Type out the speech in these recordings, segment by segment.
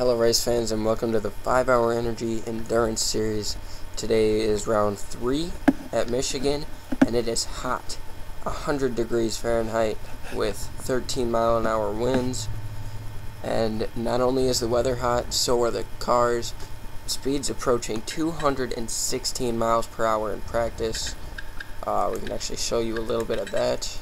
Hello race fans, and welcome to the 5-Hour Energy Endurance Series. Today is round 3 at Michigan, and it is hot, 100 degrees Fahrenheit with 13-mile-an-hour winds. And not only is the weather hot, so are the cars. Speeds approaching 216 miles per hour in practice. We can actually show you a little bit of that.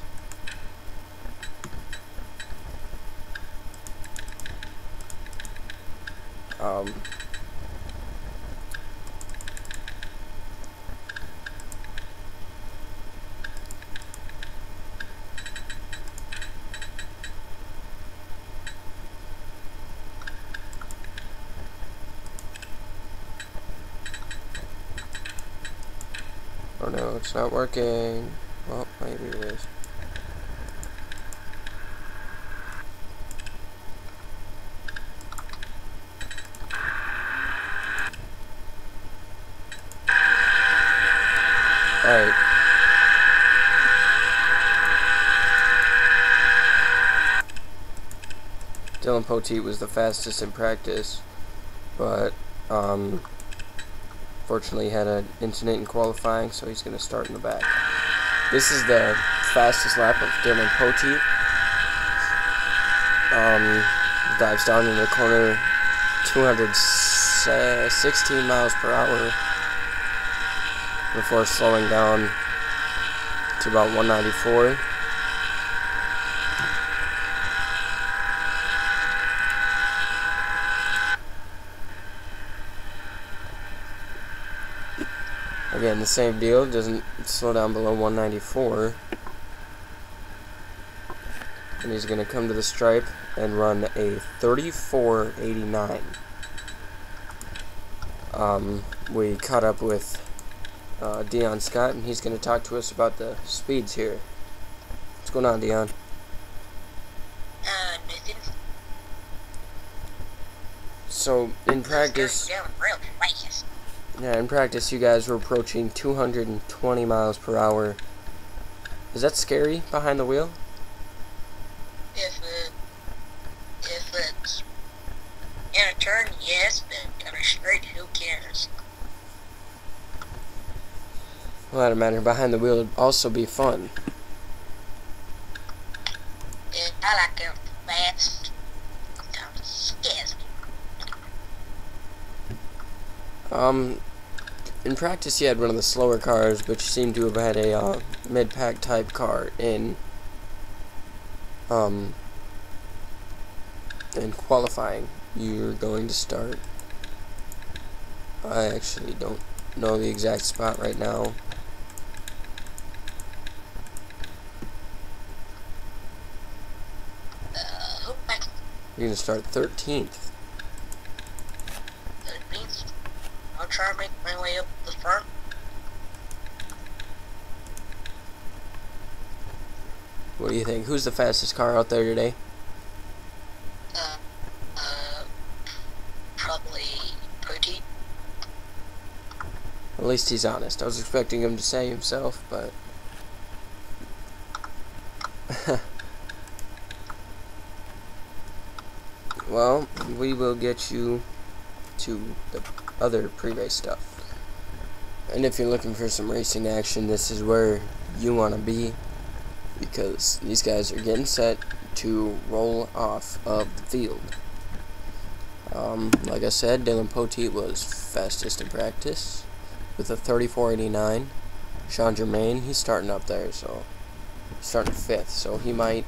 Oh no, it's not working. Well, maybe it is. Alright. Dylan Poteet was the fastest in practice, but fortunately he had an incident in qualifying, so he's going to start in the back. This is the fastest lap of Dylan Poteet. Dives down in the corner, 216 miles per hour before slowing down to about 194. Again, the same deal, doesn't slow down below 194. And he's going to come to the stripe and run a 34.89. We caught up with Dion Scott, and he's going to talk to us about the speeds here. What's going on, Dion? Nothing. So, in practice... Yeah, in practice, you guys were approaching 220 miles per hour. Is that scary behind the wheel? If it's in a turn, yes, but in a straight, who cares? Well, that doesn't matter. Behind the wheel would also be fun. I like them fast. Sometimes it scares me. In practice, you had one of the slower cars, but you seem to have had a mid-pack type car in qualifying. You're going to start. I actually don't know the exact spot right now. You're going to start 13th. I'll try to make my way up the front. What do you think? Who's the fastest car out there today? Probably Poteet. At least he's honest. I was expecting him to say himself, but... Well, we will get you to the other pre-race stuff. And if you're looking for some racing action, this is where you want to be, because these guys are getting set to roll off of the field. Like I said, Dylan Poteet was fastest in practice with a 34.89. Sean Germain, he's starting up there, so he's starting 5th, so he might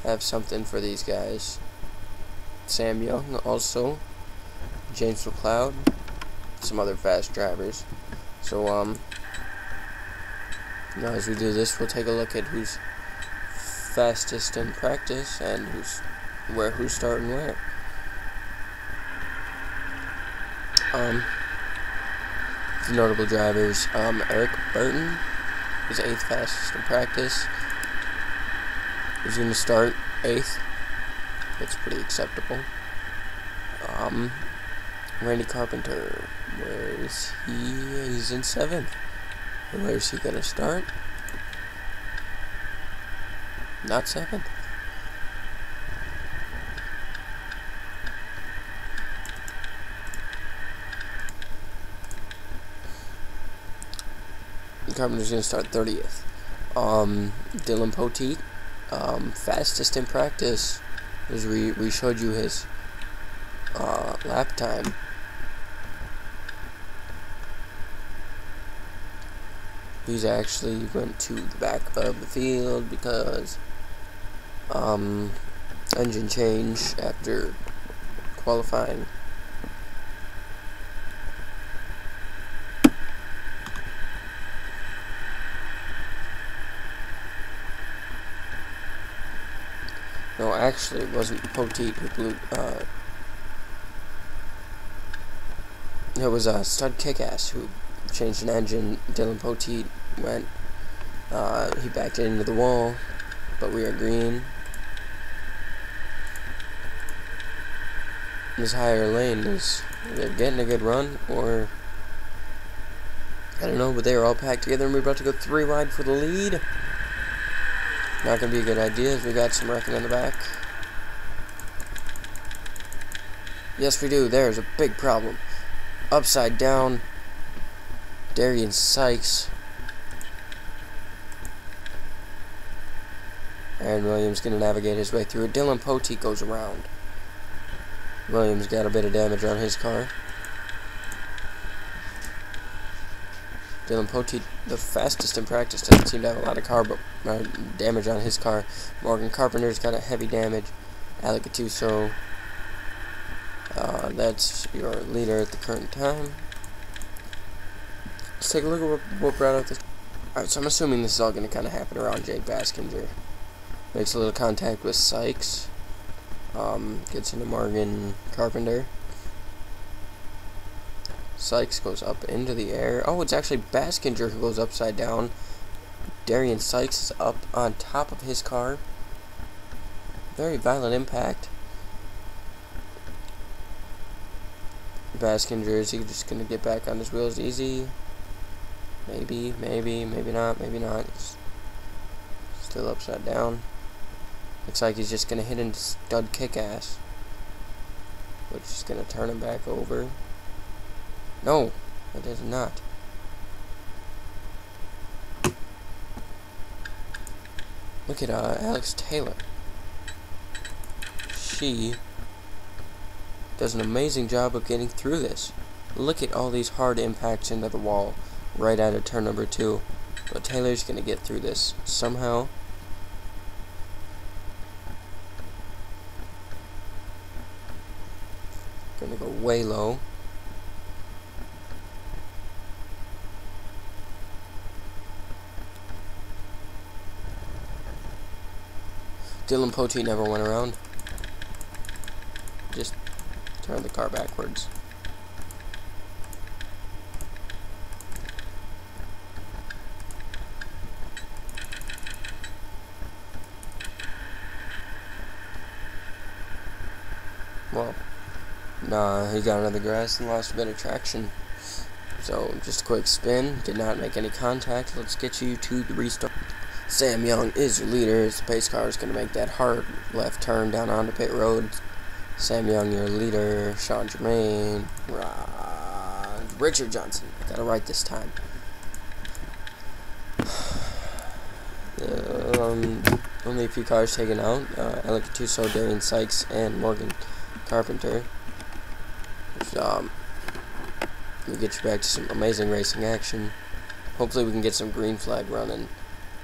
have something for these guys. Sam Young also, James McLeod, some other fast drivers. So now as we do this, we'll take a look at who's fastest in practice and who's starting where. The notable drivers, Eric Burton is 8th fastest in practice. He's going to start 8th. That's pretty acceptable. Randy Carpenter, where is he? He's in 7th. And where's he gonna start? Not 7th. Carpenter's going to start 30th. Dylan Poteet, fastest in practice, as we showed you his lap time. He's actually went to the back of the field because engine change after qualifying. No, actually, it wasn't Poteet who blew. It was Stud Kickass who changed an engine. Dylan Poteet went. He backed it into the wall, but we are green. This higher lane is either getting a good run or I don't know, but they are all packed together and we're about to go 3 wide for the lead. Not gonna be a good idea as we got some wrecking in the back. Yes, we do. There's a big problem. Upside down. Darian Sykes. Aaron Williams gonna navigate his way through it. Dylan Poteet goes around. Williams got a bit of damage on his car. Dylan Poteet, the fastest in practice, doesn't seem to have a lot of car, but damage on his car. Morgan Carpenter's got a heavy damage. Alec Gattuso, that's your leader at the current time. Let's take a look at what brought out this. Alright, so I'm assuming this is all going to kind of happen around Jake Baskinger. Makes a little contact with Sykes. Gets into Morgan Carpenter. Sykes goes up into the air. Oh, it's actually Baskinger who goes upside down. Darian Sykes is up on top of his car. Very violent impact. Baskinger, is he just going to get back on his wheels easy? Maybe, maybe not, maybe not. He's still upside down. Looks like he's just going to hit into Stud Kickass, which is going to turn him back over. No, it is not. Look at Alex Taylor. She does an amazing job of getting through this. Look at all these hard impacts into the wall right out of turn number 2. But Taylor's going to get through this somehow. Going to go way low. Dylan Poteet never went around. Just turned the car backwards. Well, nah, he got under the grass and lost a bit of traction. So, just a quick spin. Did not make any contact. Let's get you to the restart. Sam Young is your leader as the pace car is going to make that hard left turn down onto pit road. Sam Young, your leader. Sean Germain. Richard Johnson. I got it right this time. Only a few cars taken out. Alec Gattuso, Darian Sykes, and Morgan Carpenter. We'll get you back to some amazing racing action. Hopefully we can get some green flag running.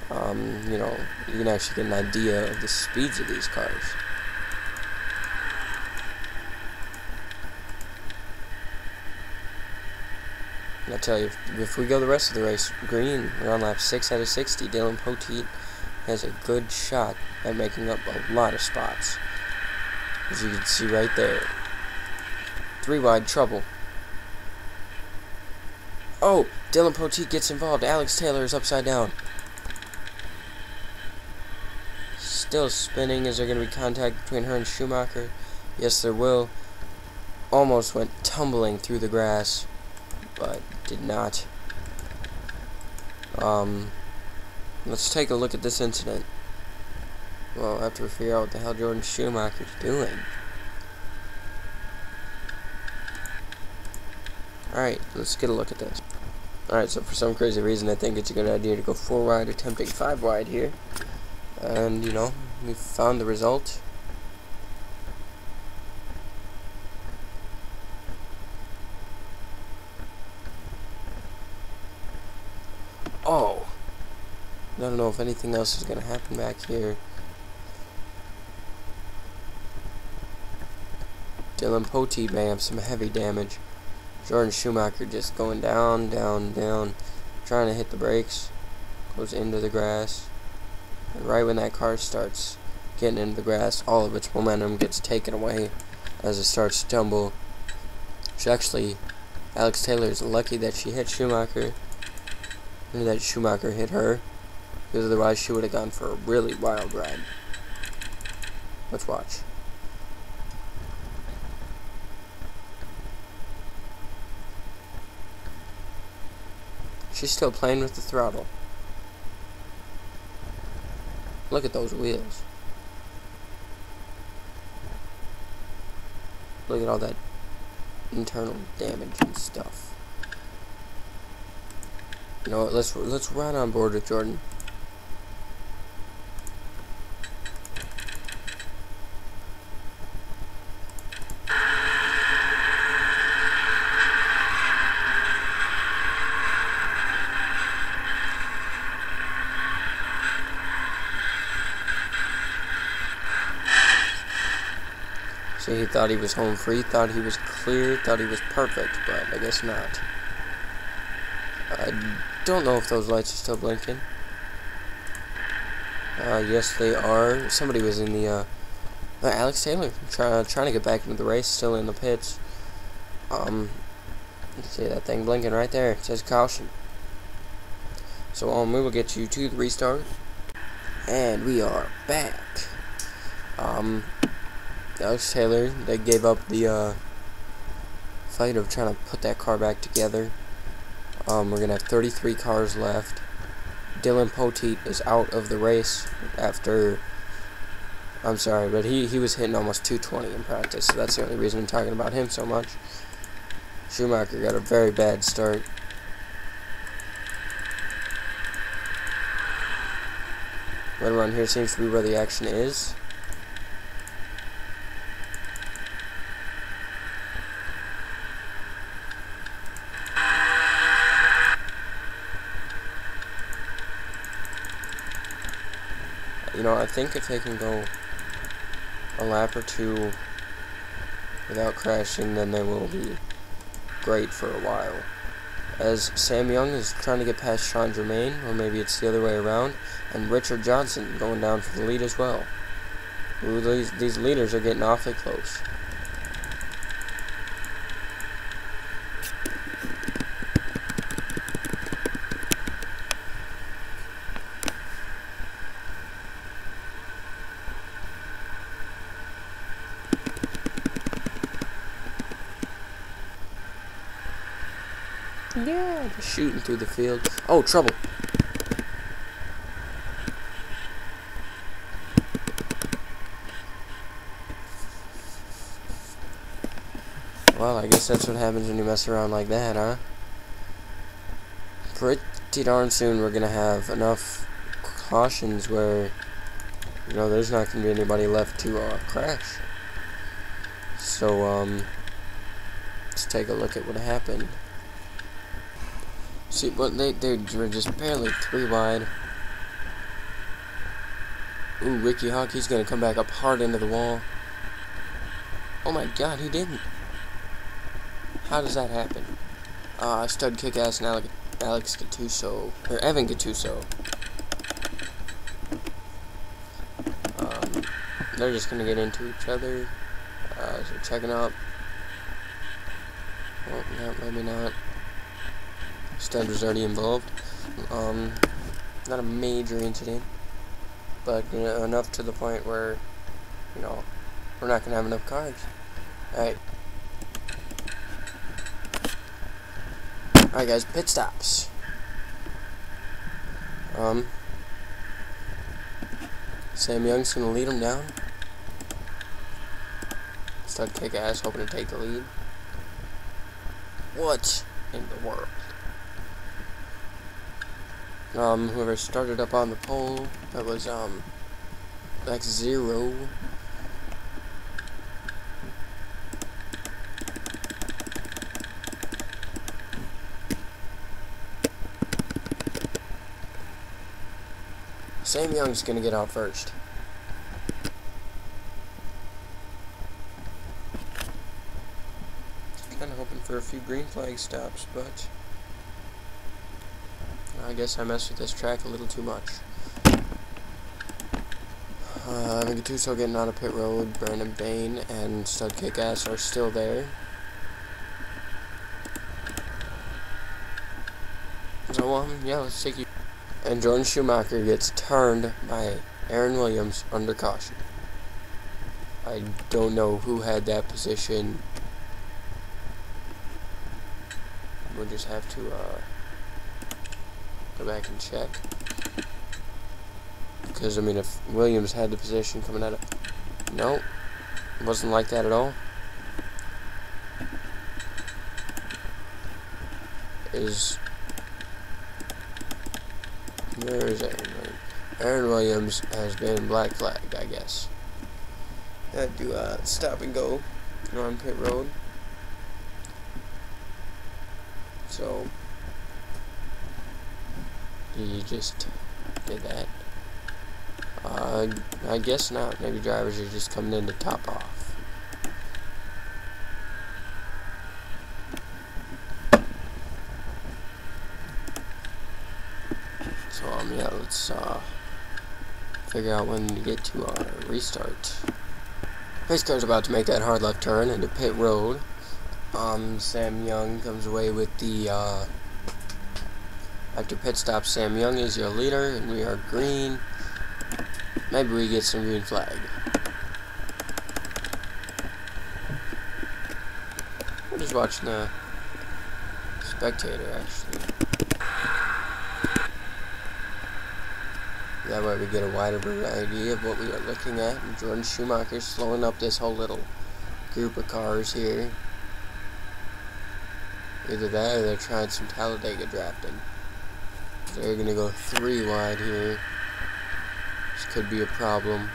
You know, you can actually get an idea of the speeds of these cars. And I tell you, if we go the rest of the race green, we're on lap 6 out of 60. Dylan Poteet has a good shot at making up a lot of spots, as you can see right there. 3 wide trouble. Oh, Dylan Poteet gets involved. Alex Taylor is upside down. Still spinning. Is there going to be contact between her and Schumacher? Yes, there will. Almost went tumbling through the grass, but did not. Let's take a look at this incident. Well, after we figure out what the hell Jordan Schumacher's doing. Alright, let's get a look at this. Alright, so for some crazy reason I think it's a good idea to go 4 wide, attempting 5 wide here. And, you know, we found the result. Oh! I don't know if anything else is going to happen back here. Dylan Poteet may have some heavy damage. Jordan Schumacher just going down, down, down, trying to hit the brakes. Goes into the grass. And right when that car starts getting into the grass, all of its momentum gets taken away as it starts to tumble. Actually, Alex Taylor is lucky that she hit Schumacher, and that Schumacher hit her, because otherwise she would have gone for a really wild ride. Let's watch. She's still playing with the throttle. Look at those wheels. Look at all that internal damage and stuff. You know what, let's ride on board with Jordan. See, he thought he was home free, thought he was clear, thought he was perfect, but I guess not. I don't know if those lights are still blinking. Yes, they are. Somebody was in the, Alex Taylor, trying to get back into the race, still in the pits. See that thing blinking right there? It says caution. So, we will get you to the restart. And we are back. Alex Taylor, they gave up the fight of trying to put that car back together. We're going to have 33 cars left. Dylan Poteet is out of the race after, I'm sorry, but he was hitting almost 220 in practice, so that's the only reason I'm talking about him so much. Schumacher got a very bad start. Right around here seems to be where the action is. You know, I think if they can go a lap or two without crashing, then they will be great for a while. As Sam Young is trying to get past Sean Germain, or maybe it's the other way around, and Richard Johnson going down for the lead as well. Ooh, these leaders are getting awfully close. Yeah, just shooting through the field. Oh, trouble. Well, I guess that's what happens when you mess around like that, huh? Pretty darn soon we're gonna have enough cautions where, you know, there's not gonna be anybody left to crash. So, let's take a look at what happened. See, but they were just barely 3 wide. Ooh, Ricky Hockey's gonna come back up hard into the wall. Oh my god, he didn't. How does that happen? Stud Kick-Ass and Alex Gattuso, or Evan Gattuso. They're just gonna get into each other. So checking up. Oh, no, maybe not. Stud was already involved. Not a major incident, but you know, enough to the point where, you know, we're not gonna have enough cars. Alright. Alright guys, pit stops. Sam Young's gonna lead him down. Stud Kick-Ass hoping to take the lead. What in the world? Whoever started up on the pole, that was X0. Sam Young's gonna get out first. Kinda hoping for a few green flag stops, but I guess I messed with this track a little too much. Gattuso getting out of pit road. Brandon Bain and Stud Kickass are still there. So, yeah, let's take you. And Jordan Schumacher gets turned by Aaron Williams under caution. I don't know who had that position. We'll just have to go back and check. Because, I mean, if Williams had the position coming out of... No, it wasn't like that at all. Where is Aaron Williams? Aaron Williams has been black flagged, I guess. Had to stop and go on pit road. So, he just did that. I guess not. Maybe drivers are just coming in to top off. So, yeah, let's figure out when to get to our restart. Pace car's about to make that hard left turn into pit road. Sam Young comes away with the, after pit stop, Sam Young is your leader, and we are green. Maybe we get some green flag. I'm just watching the spectator, actually. That way we get a wider variety of what we are looking at. And Jordan Schumacher's slowing up this whole little group of cars here. Either that or they're trying some Talladega drafting. They're going to go 3 wide here. This could be a problem.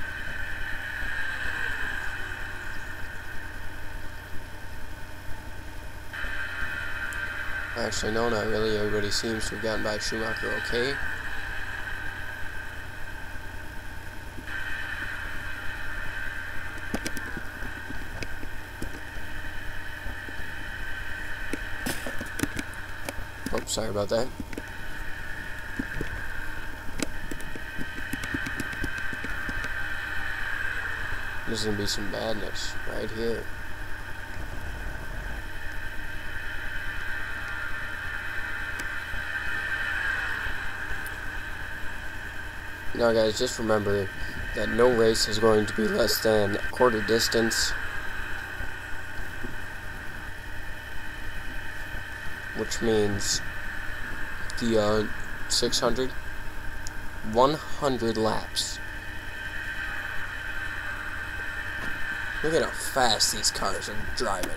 Actually, no, not really. Everybody seems to have gotten by Schumacher okay. Oh, sorry about that. There's gonna be some badness right here. Now guys, just remember that no race is going to be less than a quarter distance, which means the 100 laps. Look at how fast these cars are driving.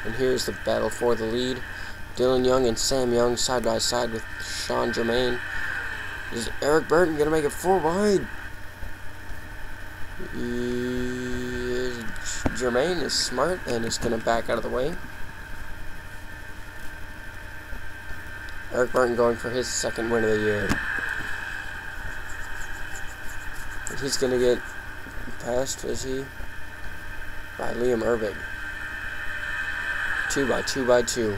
And here's the battle for the lead. Dylan Young and Sam Young side by side with Sean Germain. Is Eric Burton gonna make it 4 wide? Germain is smart and is gonna back out of the way. Eric Burton going for his 2nd win of the year. And he's gonna get passed, is he? By Liam Ervig. 2 by 2 by 2.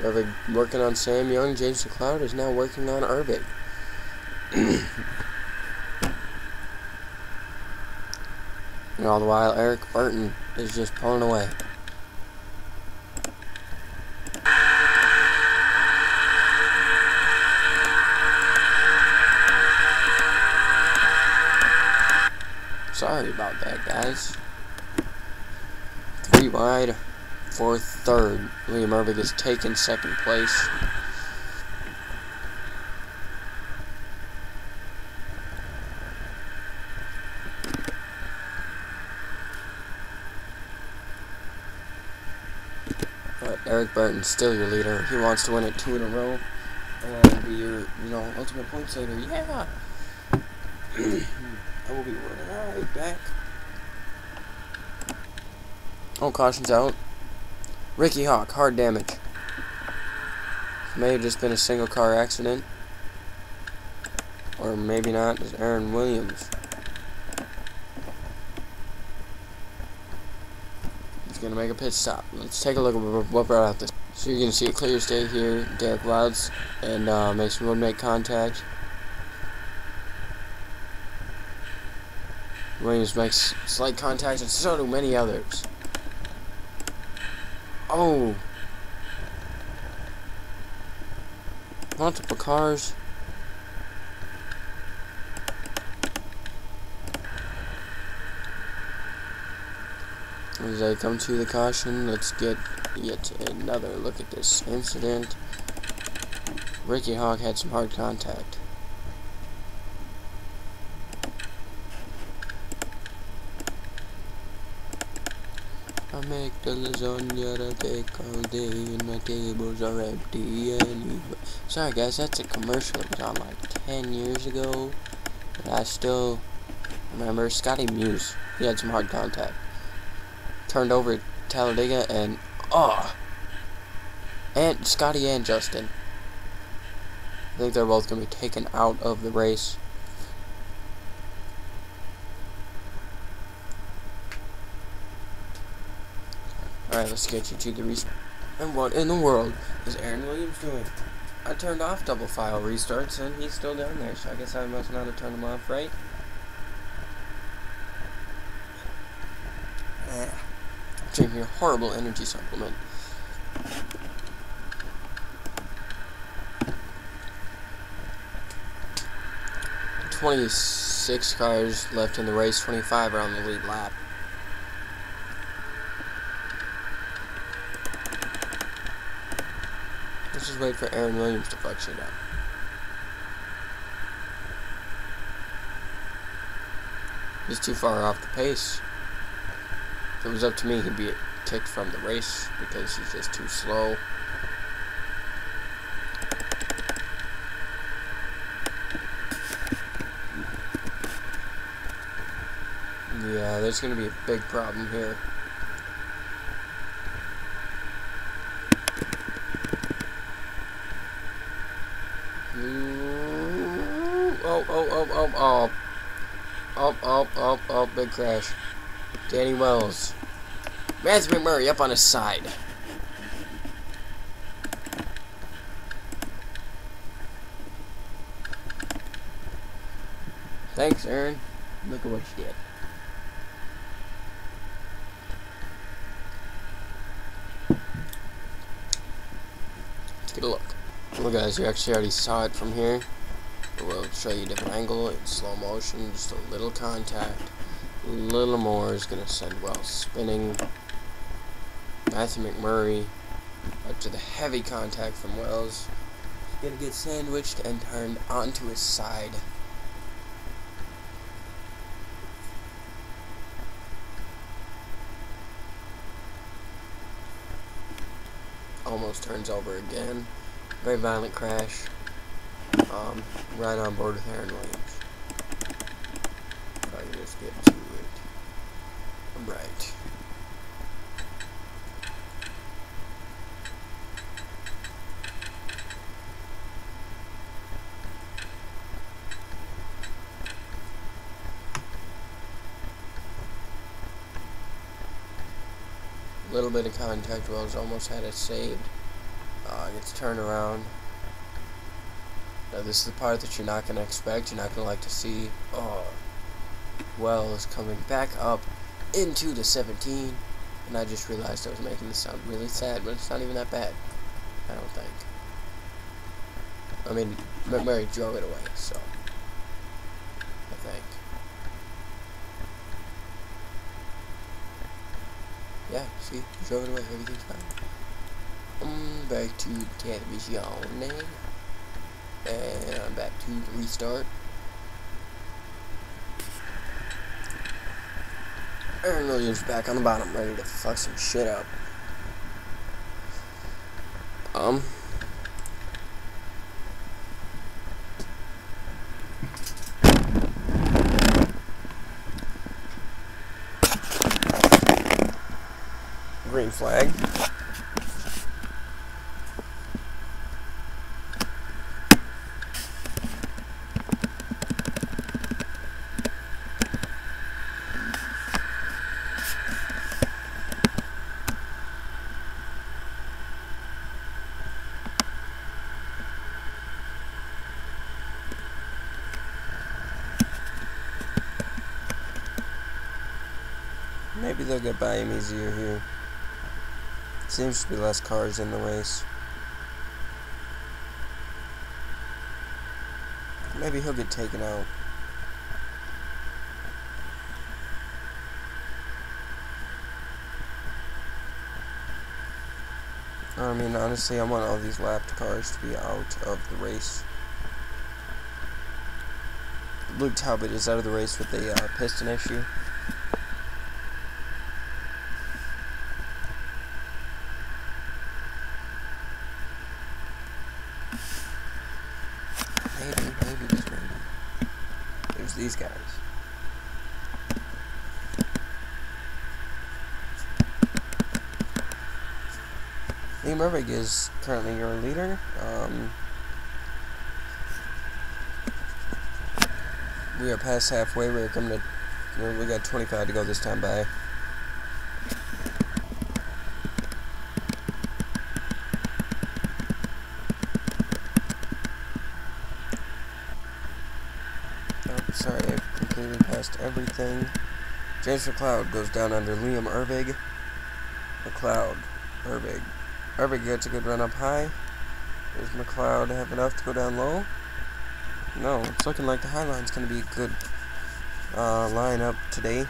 Ervig working on Sam Young. James McLeod is now working on Ervig. And all the while, Eric Burton is just pulling away. Sorry about that, guys. 3 wide. For 3rd. Liam Ervig is taking 2nd place. But Eric Burton's still your leader. He wants to win it 2 in a row and be your, ultimate points leader. Yeah! I will be running right back. Oh, caution's out. Ricky Hawk, hard damage. May have just been a single car accident. Or maybe not. It's Aaron Williams. He's going to make a pit stop. Let's take a look at what brought out this. So you're going to see a clear stay here. Derek Wilds and Mason would make contact. Williams makes slight contact, and so do many others. Oh! Multiple cars. As I come to the caution, let's get yet another look at this incident. Ricky Hawk had some hard contact. I make the lasagna that take all day and my tables are empty anyway. Sorry guys, that's a commercial that was on like 10 years ago. But I still remember Scotty Muse. He had some hard contact. Turned over at Talladega and and Scotty and Justin. I think they're both going to be taken out of the race. Alright, let's get you to the restart. And what in the world is Aaron Williams doing? I turned off double file restarts and he's still down there, so I guess I must not have turned him off, right? Drinking a horrible energy supplement. "26 cars left in the race, 25 are on the lead lap. Let's just wait for Aaron Williams to fuck shit up. He's too far off the pace. If it was up to me, he'd be kicked from the race because he's just too slow. Yeah, there's going to be a big problem here. Oh, big crash. Danny Wells. Matthew McMurray up on his side. Thanks, Aaron. Look at what you did. Let's get a look. Well, guys, you actually already saw it from here. We'll show you a different angle in slow motion, just a little contact. A little more is going to send Wells spinning. Matthew McMurray up to the heavy contact from Wells. He's going to get sandwiched and turned onto his side. Almost turns over again. Very violent crash. Right on board with Aaron Williams. If I can just get to it. Right. A little bit of contact. Wells almost had it saved. Gets turned around. Now this is the part that you're not going to expect. You're not going to like to see. Wells coming back up into the 17. And I just realized I was making this sound really sad, but it's not even that bad. I don't think. I mean, McMurray drove it away, so. I think. Yeah, see? He drove it away. Everything's fine. Back to the television now. And I'm back to the restart. Aaron Williams back on the bottom, ready to fuck some shit up. Green flag. Maybe they'll get by him easier here. Seems to be less cars in the race. Maybe he'll get taken out. I mean, honestly, I want all these lapped cars to be out of the race. Luke Talbot is out of the race with a piston issue. Maybe, just maybe. There's these guys. Liam Erbig is currently your leader. We are past halfway. We're coming to. We got 25 to go this time by. Oh, sorry, I completely passed everything. James McLeod goes down under Liam Erbig. McLeod, Erbig. Erbig gets a good run up high. Does McLeod have enough to go down low? No, it's looking like the high line's going to be a good line up today.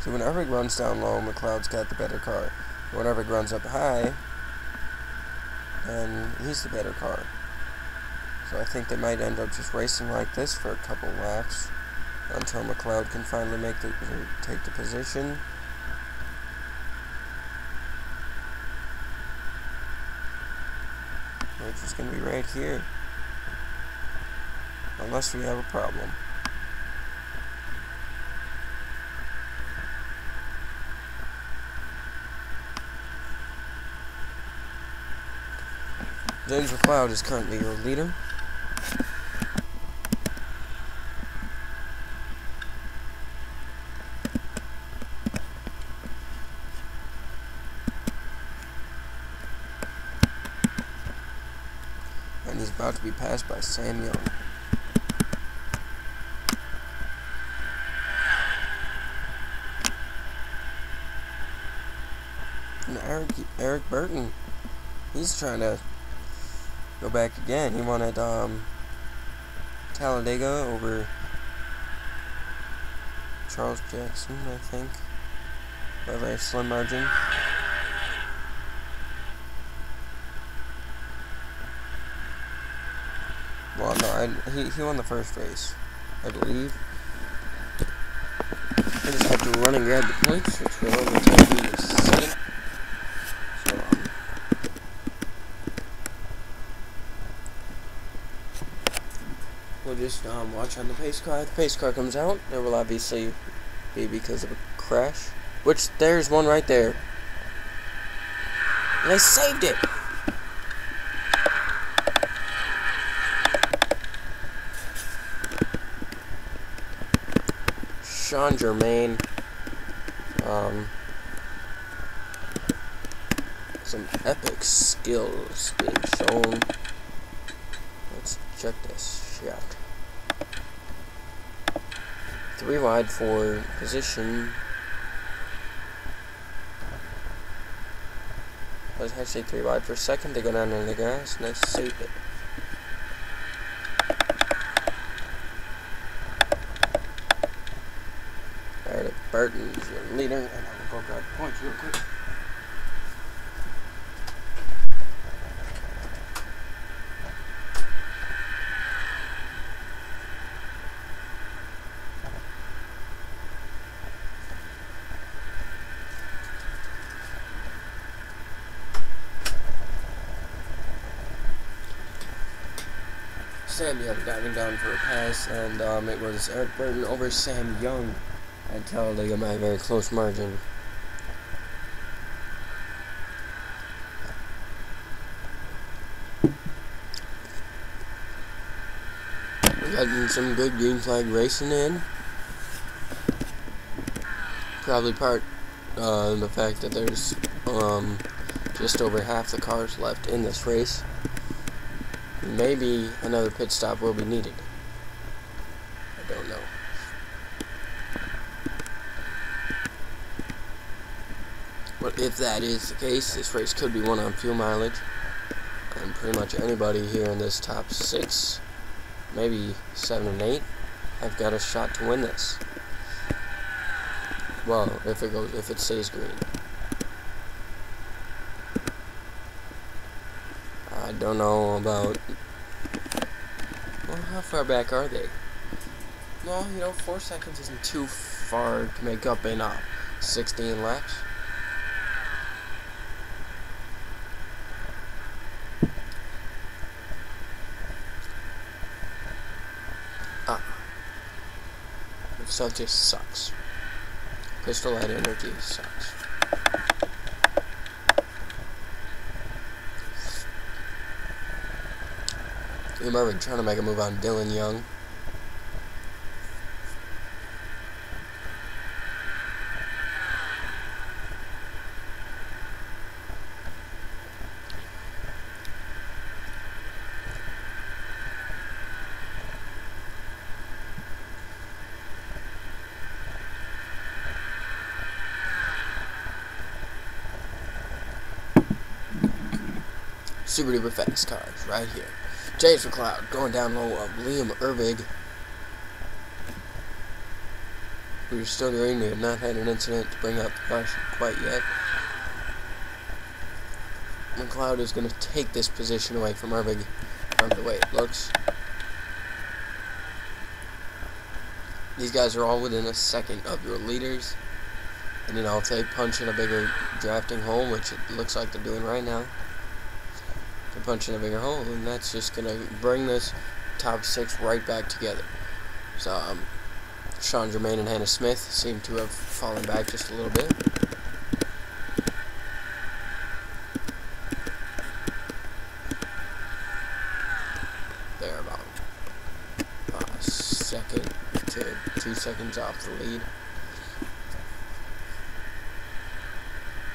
So when Erbig runs down low, McLeod's got the better car. But when Erbig runs up high, then he's the better car. So I think they might end up just racing like this for a couple laps until McLeod can finally take the position. Which is going to be right here. Unless we have a problem. James McLeod is currently your leader. And he's about to be passed by Sam Young. And Eric Burton, he's trying to go back again. He wanted Talladega over Charles Jackson, I think, by a very slim margin. Well, no, he won the first race, I believe. I just have to run and grab the points, which will only take me a second. So, we'll just watch on the pace car. If the pace car comes out, there will obviously be because of a crash. Which, there's one right there. And I saved it! Sean Germain, some epic skills being shown. Let's check this shot. 3 wide for position. Was actually 3 wide for second. They go down in the grass and I saved it. Eric Burton is your leader, and I will go grab points real quick. Sam Young diving down for a pass, and it was Eric Burton over Sam Young at Talladega by a very close margin. We're getting some good green flag racing in. Probably part the fact that there's just over half the cars left in this race. Maybe another pit stop will be needed. I don't know. But if that is the case, this race could be won on fuel mileage. And pretty much anybody here in this top 6, maybe 7 and 8, have got a shot to win this. Well, if it stays green. I don't know about. Well, how far back are they? Well, 4 seconds isn't too far to make up in 16 laps. This stuff just sucks. Pistol Light Energy sucks. Liam Irving trying to make a move on Dylan Young. Super duper fast cars right here. James McLeod going down low of Liam Irving. We're still green. We have not had an incident to bring up the caution quite yet. McLeod is going to take this position away from Irving from the way it looks. These guys are all within a second of your leaders. And if they punch in a bigger drafting hole, which it looks like they're doing right now, they're punching a bigger hole, and that's just going to bring this top 6 right back together. So, Sean Germain and Hannah Smith seem to have fallen back just a little bit. They're about a second to 2 seconds off the lead.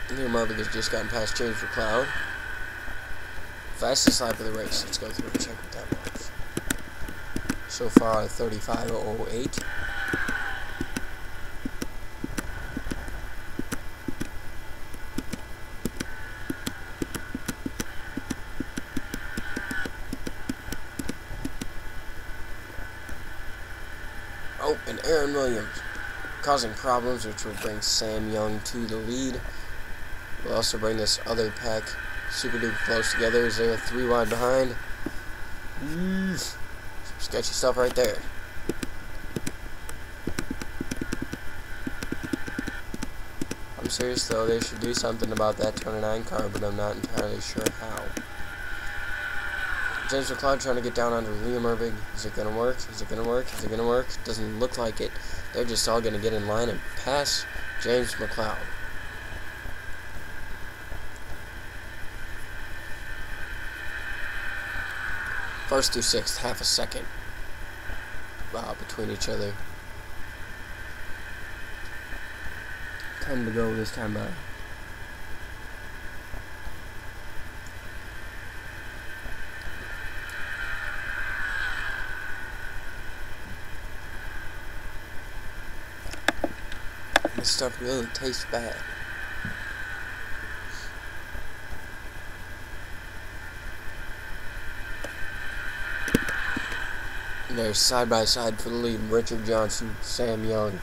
Liam Irving has just gotten past James McLeod. Fastest lap of the race. Let's go through and check what that was. So far, 35:08. Oh, and Aaron Williams causing problems, which will bring Sam Young to the lead. We'll also bring this other pack super duper close together as they're 3 wide behind. Some sketchy stuff right there. I'm serious though, they should do something about that 29 car, but I'm not entirely sure how. James McLeod trying to get down under Liam Irving. Is it going to work? Is it going to work? Is it going to work? Doesn't look like it. They're just all going to get in line and pass James McLeod. First through 6th, half a second between each other. 10 to go this time by. This stuff really tastes bad. They're side by side for the lead. Richard Johnson, Sam Young.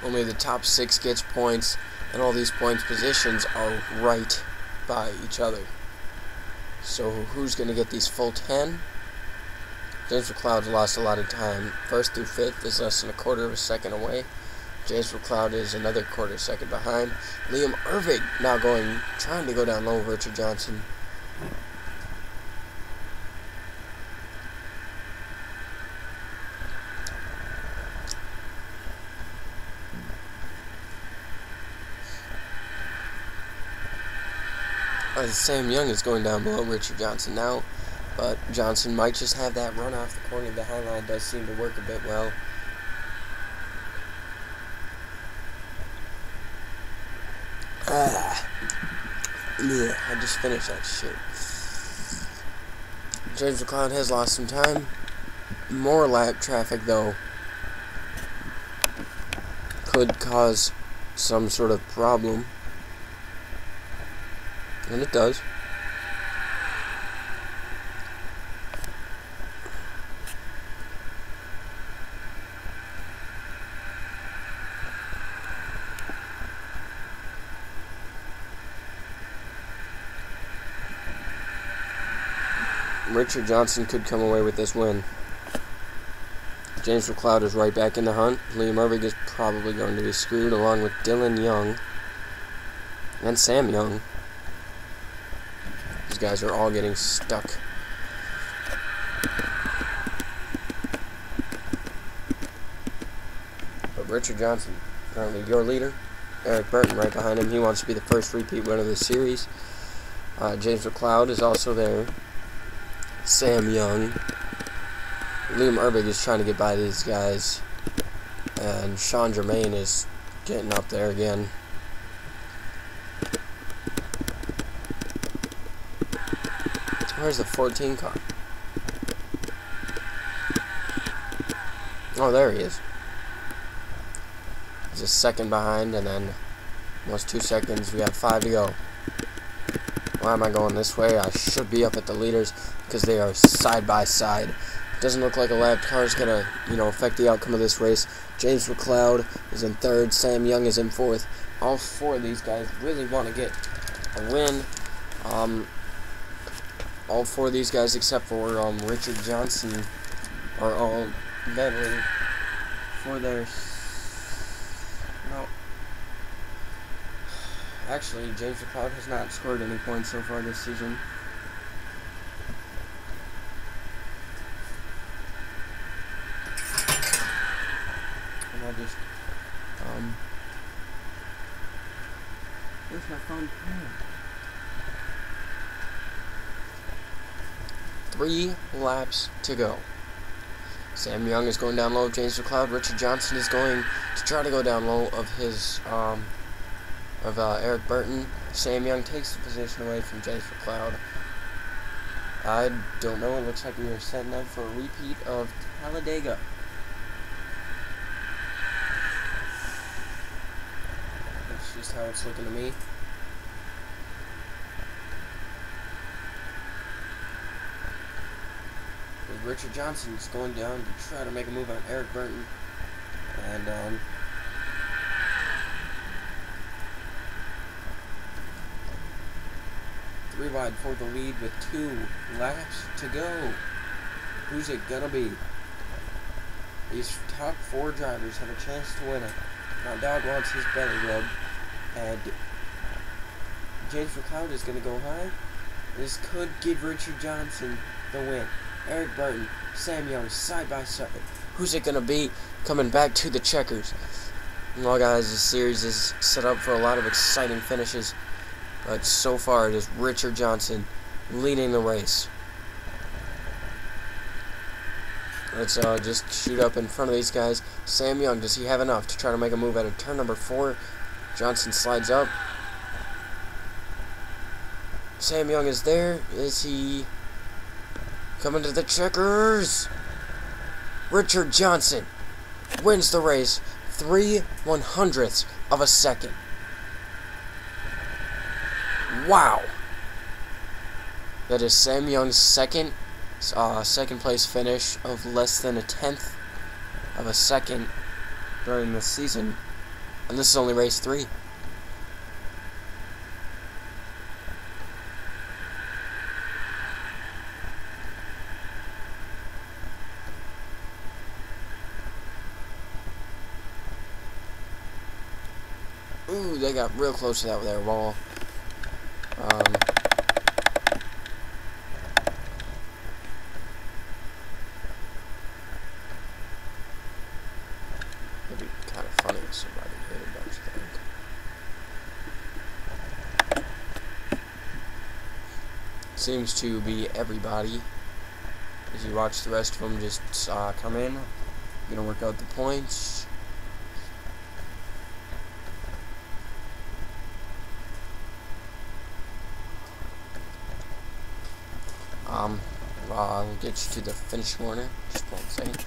Only the top 6 gets points, and all these points positions are right by each other. So who's going to get these full 10? James McLeod's lost a lot of time. First through 5th is less than a quarter of a second away. James McLeod is another quarter second behind. Liam Ervig now trying to go down low. Richard Johnson. Sam Young is going down below Richard Johnson now, but Johnson might just have that run off the corner of the high line. Does seem to work a bit well. Yeah, I just finished that shit. James McLeod has lost some time. More lap traffic, though, could cause some sort of problem. And it does. Richard Johnson could come away with this win. James McLeod is right back in the hunt. Liam Ervig is probably going to be screwed, along with Dylan Young and Sam Young. These guys are all getting stuck. But Richard Johnson, currently your leader. Eric Burton right behind him. He wants to be the first repeat winner of the series. James McLeod is also there. Sam Young. Liam Ervig is trying to get by these guys. And Sean Germain is getting up there again. Where's the 14 car? Oh, there he is. He's a second behind, and then almost 2 seconds. We got 5 to go. Why am I going this way? I should be up at the leaders because they are side by side. Doesn't look like a lap car is gonna, affect the outcome of this race. James McLeod is in 3rd. Sam Young is in 4th. All 4 of these guys really want to get a win. All 4 of these guys, except for Richard Johnson, are all battling for their. No. Actually, James McLeod has not scored any points so far this season. And I just, where's my phone? 3 laps to go. Sam Young is going down low of James McLeod. Richard Johnson is going to try to go down low of his, Eric Burton. Sam Young takes the position away from James McLeod. I don't know. It looks like we are setting up for a repeat of Talladega. That's just how it's looking to me. Richard Johnson is going down to try to make a move on Eric Burton. And, 3 wide for the lead with 2 laps to go. Who's it gonna be? These top 4 drivers have a chance to win it. Now, Dog wants his belly rubbed, and James McLeod is gonna go high. This could give Richard Johnson the win. Eric Burton, Sam Young, side by side. Who's it gonna be coming back to the checkers? Well, guys, this series is set up for a lot of exciting finishes. But so far, it is Richard Johnson leading the race. Let's just shoot up in front of these guys. Sam Young, does he have enough to try to make a move out of turn number 4? Johnson slides up. Sam Young is there. Is he coming to the checkers? Richard Johnson wins the race 3/100ths of a second. Wow. That is Sam Young's second place finish of less than 1/10 of a second during this season. And this is only race 3. Ooh, they got real close to that with their wall. It'd be kind of funny if somebody hit it, don't you think? Seems to be everybody. As you watch the rest of them just come in. Gonna work out the points. I'll get you to the finish corner. Just 1 second.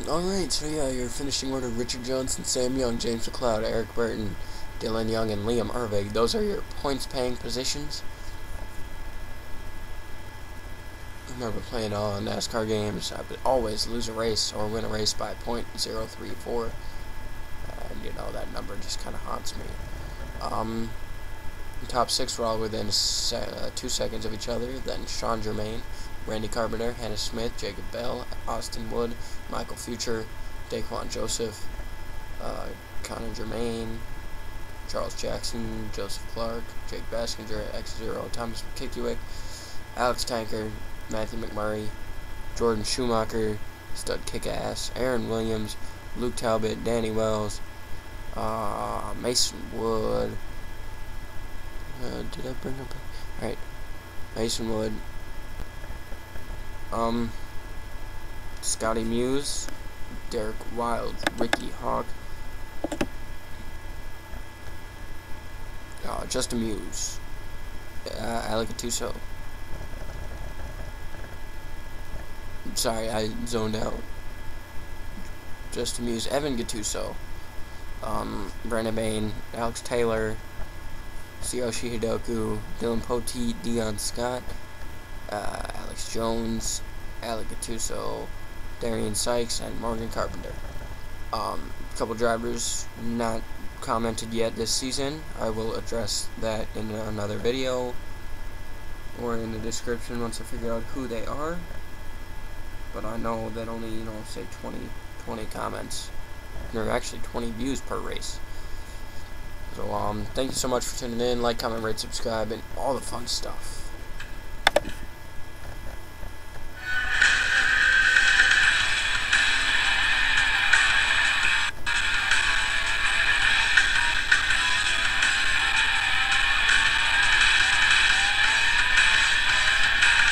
Alright, so yeah, your finishing order: Richard Johnson, Sam Young, James McLeod, Eric Burton, Dylan Young, and Liam Ervig. Those are your points-paying positions. Remember, playing NASCAR games, I would always lose a race or win a race by .034. And, you know, that number just kind of haunts me. The top 6 were all within 2 seconds of each other. Then Sean Germain, Randy Carpenter, Hannah Smith, Jacob Bell, Austin Wood, Michael Future, Daquan Joseph, Connor Germain, Charles Jackson, Joseph Clark, Jake Baskinger, X0, Thomas McKickwick, Alex Tanker, Matthew McMurray, Jordan Schumacher, Stud Kickass, Aaron Williams, Luke Talbot, Danny Wells, Mason Wood. Did I bring up? Alright, Mason Wood. Scotty Muse, Derek Wild, Ricky Hawk, Justin Muse, Alec Gattuso. Sorry, I zoned out. Justin Muse, Evan Gattuso, Brandon Bain, Alex Taylor, Tsuyoshi Hidoku, Dylan Poteet, Dion Scott, Alex Jones, Alec Gattuso, Darian Sykes, and Morgan Carpenter. A couple drivers not commented yet this season. I will address that in another video or in the description once I figure out who they are. But I know that only, say 20 comments. There are actually 20 views per race. So, thank you so much for tuning in. Like, comment, rate, subscribe, and all the fun stuff.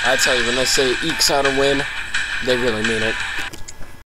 I tell you, when they say ekes out a win, they really mean it.